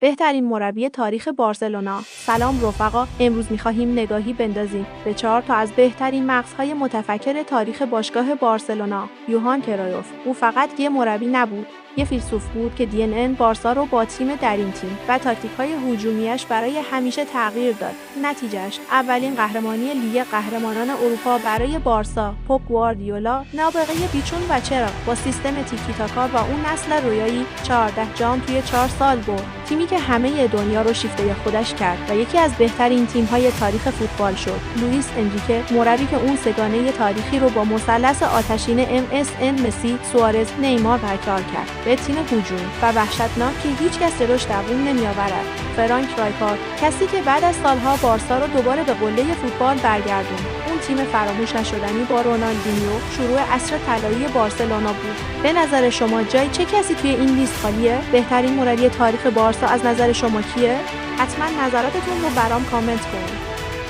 بهترین مربی تاریخ بارسلونا. سلام رفقا، امروز می‌خواهیم نگاهی بندازیم به 4 تا از بهترین مغزهای متفکر تاریخ باشگاه بارسلونا. یوهان کرایوف. او فقط یه مربی نبود، یه فیلسوف بود که دی ان ان بارسا رو با تیم در این تیم و تاکتیک‌های هجومیش برای همیشه تغییر داد. نتیجهش اولین قهرمانی لیگ قهرمانان اروپا برای بارسا. پپ گواردیولا نابغه بیچون و چرا با سیستم تیکی تاکا و اون نسل رویایی 14 جام توی 4 سال برد. تیمی که همه دنیا رو شیفته خودش کرد و یکی از بهترین تیم‌های تاریخ فوتبال شد. لوئیس انریکه، مربی که اون سگانه تاریخی رو با مثلث آتشین MSN مسی، سوارز، نیمار برقرار کرد. به تیم هجوم و وحشتناک که هیچ کس جلوش دووم نمی‌آورد. فرانک رایکارد، کسی که بعد از سالها بارسا رو دوباره به قله فوتبال برگردوند. اون تیم فراموش نشدنی با رونالدینیو شروع عصر طلایی بارسلونا بود. به نظر شما جای چه کسی توی این لیست خالیه؟ بهترین مربی تاریخ بارسا از نظر شما کیه؟ حتما نظراتتون رو برام کامنت کنید.